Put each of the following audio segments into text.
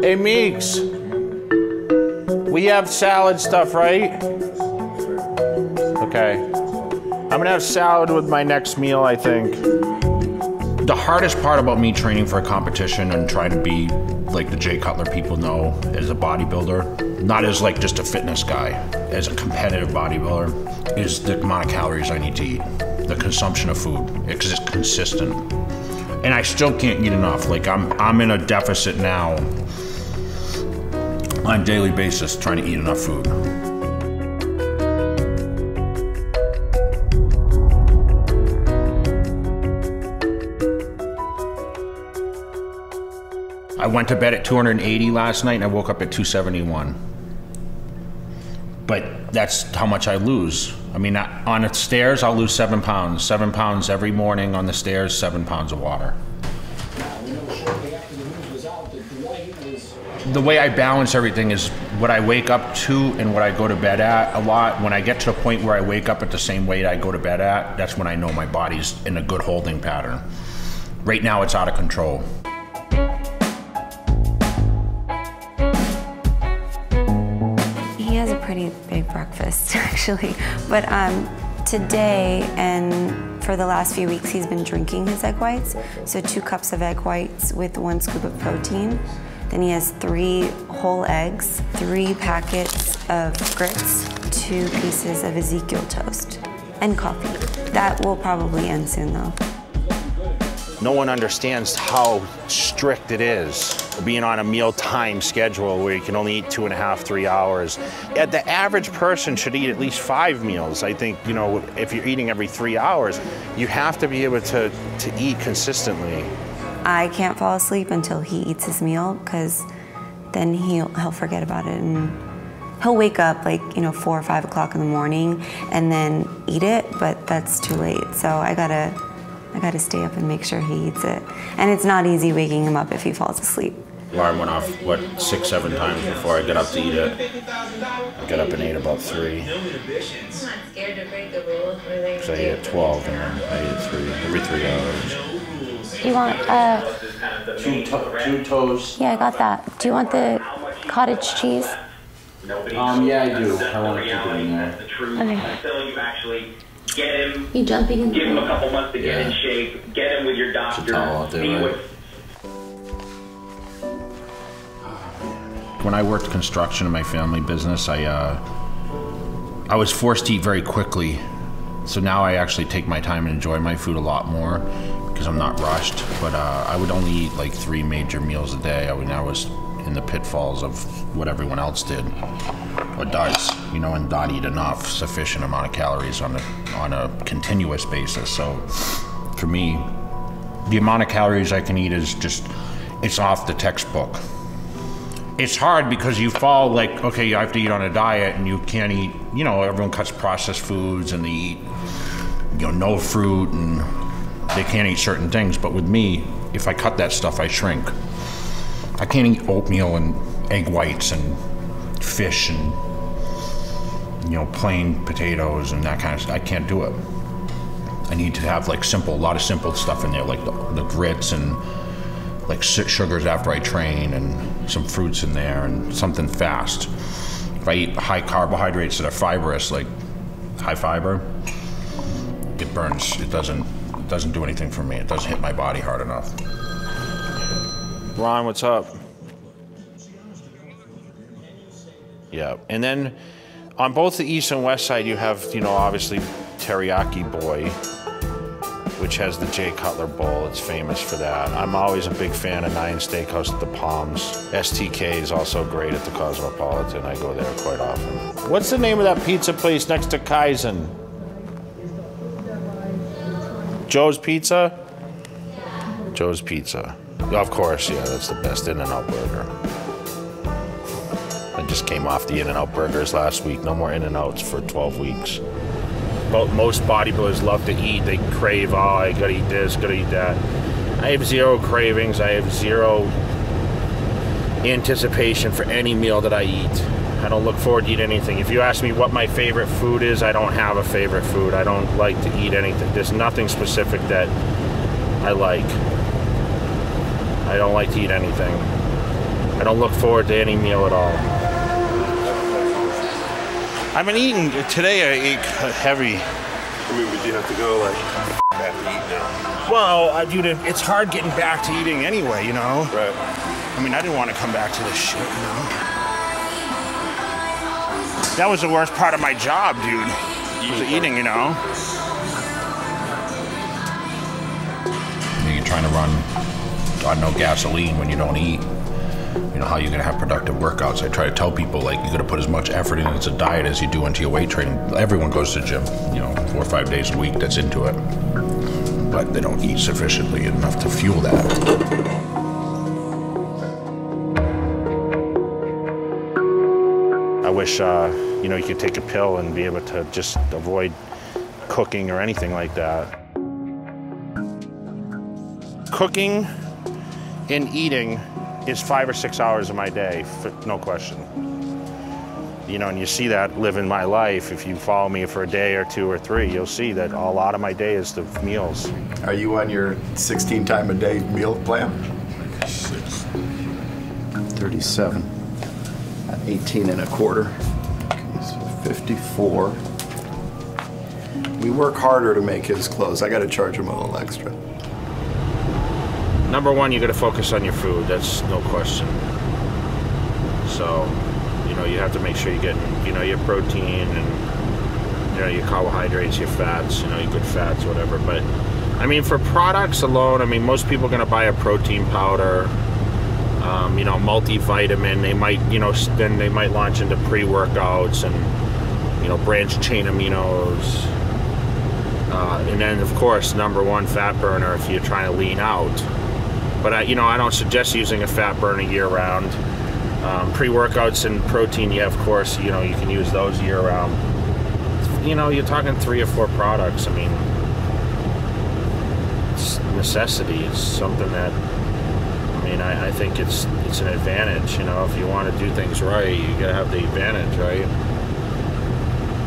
Hey, Meeks. We have salad stuff, right? Okay. I'm gonna have salad with my next meal, I think. The hardest part about me training for a competition and trying to be like the Jay Cutler people know as a bodybuilder, not as like just a fitness guy, as a competitive bodybuilder, is the amount of calories I need to eat, the consumption of food, because it's consistent. And I still can't eat enough. Like I'm in a deficit now on a daily basis trying to eat enough food. I went to bed at 280 last night and I woke up at 271. But that's how much I lose. I mean, on the stairs, I'll lose 7 pounds. 7 pounds every morning on the stairs, 7 pounds of water. The way I balance everything is what I wake up to and what I go to bed at a lot. When I get to the point where I wake up at the same weight I go to bed at, that's when I know my body's in a good holding pattern. Right now, it's out of control. He has a pretty big breakfast, actually. But today and for the last few weeks, he's been drinking his egg whites. So 2 cups of egg whites with 1 scoop of protein. Then he has 3 whole eggs, 3 packets of grits, 2 pieces of Ezekiel toast, and coffee. That will probably end soon, though. No one understands how strict it is being on a mealtime schedule where you can only eat 2.5, 3 hours. The average person should eat at least 5 meals. I think, you know, if you're eating every 3 hours, you have to be able to eat consistently. I can't fall asleep until he eats his meal, because then he'll forget about it, and he'll wake up like, you know, 4 or 5 o'clock in the morning and then eat it, but that's too late. So I gotta stay up and make sure he eats it. And it's not easy waking him up if he falls asleep. Alarm went off, what, 6, 7 times before I got up to eat it. I got up and ate about 3. I'm not scared to break the rules. Because I ate at 12 and then I ate at 3, every 3 hours. Do you want two toast? Yeah, I got that. Do you want the cottage cheese? Yeah, I do. I want to keep it in there. Okay. Get him. You jumping in? Give him a couple months to get in shape. Get him with your doctor. There's a towel out there, right? When I worked construction in my family business, I was forced to eat very quickly. So now I actually take my time and enjoy my food a lot more because I'm not rushed. But I would only eat like 3 major meals a day. I was in the pitfalls of what everyone else did or does, you know, and not eat enough sufficient amount of calories on a continuous basis. So for me, the amount of calories I can eat is just, it's off the textbook. It's hard because you fall like, okay, you have to eat on a diet and you can't eat, you know, everyone cuts processed foods and they eat, you know, no fruit and they can't eat certain things. But with me, if I cut that stuff, I shrink. I can't eat oatmeal and egg whites and fish and, you know, plain potatoes and that kind of stuff. I can't do it. I need to have like a lot of simple stuff in there, like the grits and like sugars after I train and some fruits in there and something fast. If I eat high carbohydrates that are fibrous, like high fiber, it burns. It doesn't do anything for me. It doesn't hit my body hard enough. Ron, what's up? Yeah, and then on both the east and west side, you have, you know, obviously Teriyaki Boy, which has the Jay Cutler bowl. It's famous for that. I'm always a big fan of 9 Steakhouse at the Palms. STK is also great at the Cosmopolitan. I go there quite often. What's the name of that pizza place next to Kaizen? Joe's Pizza? Joe's Pizza. Of course, yeah, that's the best In-N-Out burger. I just came off the In-N-Out burgers last week. No more In-N-Outs for 12 weeks. Most bodybuilders love to eat. They crave, oh, I gotta eat this, gotta eat that. I have 0 cravings. I have 0 anticipation for any meal that I eat. I don't look forward to eat anything. If you ask me what my favorite food is, I don't have a favorite food. I don't like to eat anything. There's nothing specific that I like. I don't like to eat anything. I don't look forward to any meal at all. I've been eating, today I ate heavy. I mean, but you have to go like back to eat now. Well, dude, it's hard getting back to eating anyway, you know? Right. I mean, I didn't want to come back to this shit, you know? That was the worst part of my job, dude. Was eating, you know? You're trying to run on no gasoline when you don't eat. You know, how you're gonna have productive workouts. I try to tell people, like, you gotta put as much effort into a diet as you do into your weight training. Everyone goes to the gym, you know, 4 or 5 days a week that's into it. But they don't eat sufficiently enough to fuel that. I wish, you know, you could take a pill and be able to just avoid cooking or anything like that. Cooking and eating is 5 or 6 hours of my day, no question. You know, and you see that living my life. If you follow me for a day or 2 or 3, you'll see that a lot of my day is the meals. Are you on your 16 time a day meal plan? 37. 18 and a quarter. Okay, so 54. We work harder to make his clothes. I got to charge him a little extra. Number one, you got to focus on your food. That's no question. So, you know, you have to make sure you're getting, you know, your protein and, you know, your carbohydrates, your fats, you know, your good fats, whatever. But, I mean, for products alone, I mean, most people are going to buy a protein powder, you know, multivitamin. They might, you know, then they might launch into pre-workouts and, you know, branched chain aminos. And then, of course, number one, fat burner if you're trying to lean out. But, you know, I don't suggest using a fat burner year-round. Pre-workouts and protein, yeah, of course, you know, you can use those year-round. You know, you're talking 3 or 4 products. I mean, it's a necessity. It's something that, I mean, I think it's an advantage. You know, if you want to do things right, you got to have the advantage, right?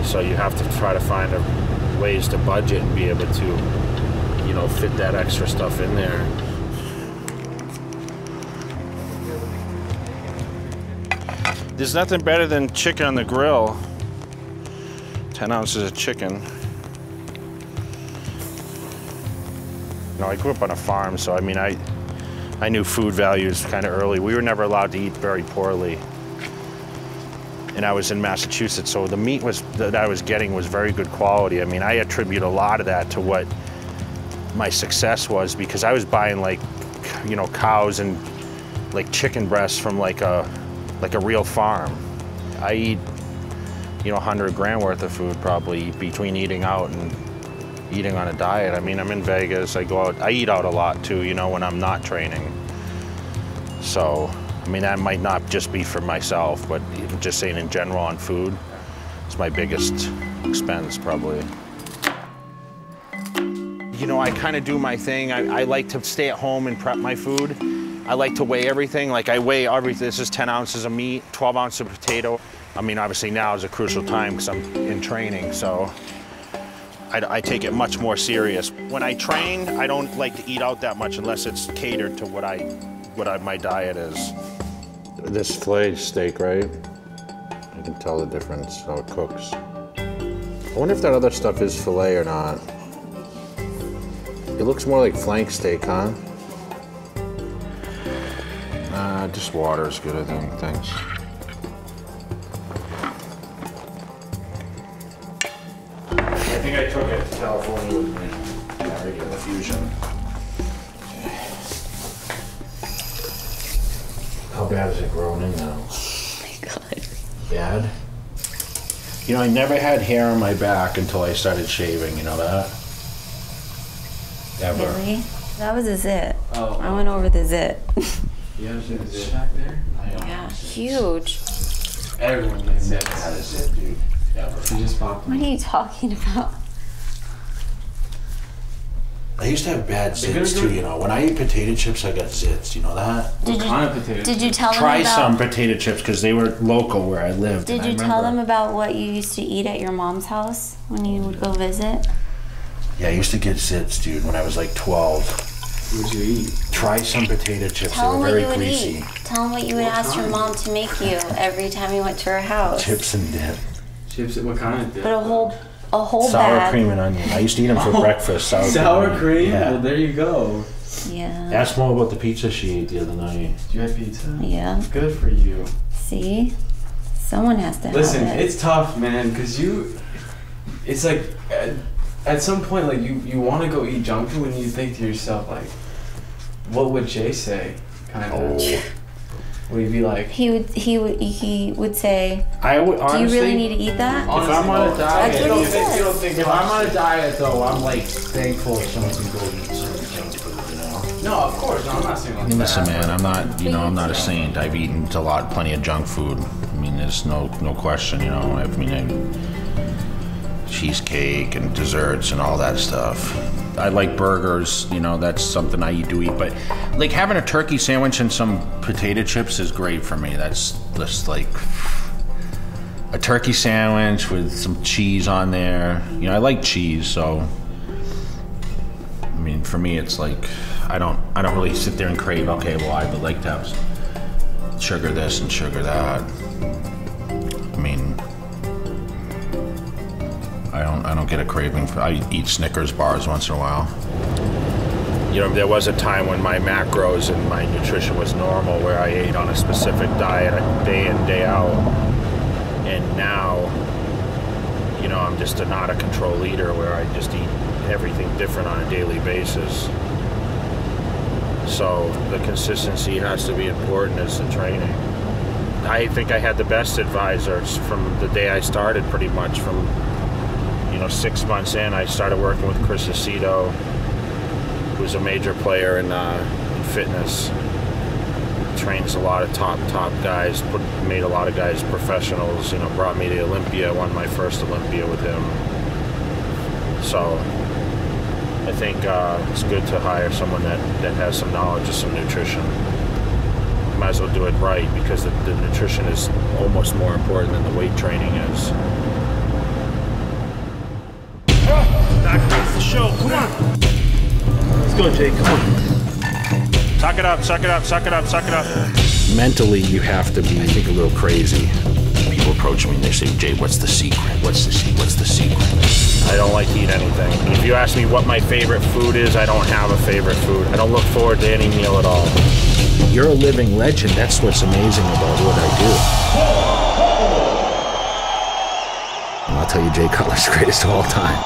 So you have to try to find ways to budget and be able to, you know, fit that extra stuff in there. There's nothing better than chicken on the grill. 10 ounces of chicken. You know, I grew up on a farm, so I mean, I knew food values kind of early. We were never allowed to eat very poorly. And I was in Massachusetts, so the meat that I was getting was very good quality. I mean, I attribute a lot of that to what my success was, because I was buying, like, you know, cows and like chicken breasts from like a real farm. I eat, you know, 100 grand worth of food probably between eating out and eating on a diet. I mean, I'm in Vegas, I go out, I eat out a lot too, you know, when I'm not training. So, I mean, that might not just be for myself, but just saying in general on food, it's my biggest expense probably. You know, I kind of do my thing. I like to stay at home and prep my food. I like to weigh everything. Like, I weigh everything. This is 10 ounces of meat, 12 ounces of potato. I mean, obviously now is a crucial time because I'm in training, so I take it much more serious. When I train, I don't like to eat out that much unless it's catered to what my diet is. This filet steak, right? You can tell the difference how it cooks. I wonder if that other stuff is filet or not. It looks more like flank steak, huh? Just water is good, I think. Thanks. I think I took it to California with me. Yeah, regular fusion. How bad is it growing in now? Oh my God. Bad? You know, I never had hair on my back until I started shaving, you know that? Ever. Really? That was a zit. Oh. I went over the zit. You have a zit back there? Yeah, huge. Everyone gets Never had a zit, dude. Ever. You just popped What are you talking about? I used to have bad zits too, you know. When I eat potato chips, I got zits, you know that? Did you tell them Try about... some potato chips because they were local where I lived. Did you tell them about what you used to eat at your mom's house when you would go visit? Yeah, I used to get zits, dude, when I was like 12. What did you eat? Try some potato chips. Tell they them were what very you would greasy. eat. Tell him what you would ask your mom to make you every time you went to her house. Chips and dip. Chips, what kind of dip? But a whole Sour bag. cream and onion. I used to eat them for breakfast. Sour cream? Yeah. Well, there you go. Yeah. Ask Mo about the pizza she ate the other night. Do you have pizza? Yeah. Good for you. See? Someone has to Listen, have it. it's tough, man, because it's like, at some point, like, you want to go eat junk food and you think to yourself, like, what would Jay say? Kind of. Would he be like? He would say, I would honestly. do you really need to eat that? If I'm on a diet, That's what he says. if I'm on a diet though, I'm like thankful if someone can go eat some junk food, you know? No, of course, no, I'm not saying like Listen, that. man, I'm not, I'm not a saint. I've eaten plenty of junk food. I mean, there's no question, cheesecake and desserts and all that stuff. I like burgers, that's something I do eat, but like having a turkey sandwich and some potato chips is great for me. That's just like a turkey sandwich with some cheese on there. I like cheese, so I mean, for me, it's like I don't really sit there and crave. Okay, well, I would like to have sugar this and sugar that. I mean, I don't get a craving for. I eat Snickers bars once in a while. There was a time when my macros and my nutrition was normal, where I ate on a specific diet day in, day out, and now, I'm just not a control eater where I just eat everything different on a daily basis. So the consistency has to be important as the training. I think I had the best advisors from the day I started, pretty much. From 6 months in, I started working with Chris Aceto, who's a major player in fitness. Trains a lot of top guys, made a lot of guys professionals. Brought me to Olympia, won my first Olympia with him. So I think it's good to hire someone that has some knowledge of some nutrition. Might as well do it right, because the nutrition is almost more important than the weight training is. That's the show. Come on. Let's go, Jay. Come on. Suck it up, suck it up, suck it up, suck it up. Mentally, you have to be, I think, a little crazy. People approach me and they say, Jay, what's the secret? What's the secret? I don't like to eat anything. If you ask me what my favorite food is, I don't have a favorite food. I don't look forward to any meal at all. You're a living legend. That's what's amazing about what I do. And I'll tell you, Jay Cutler's the greatest of all time.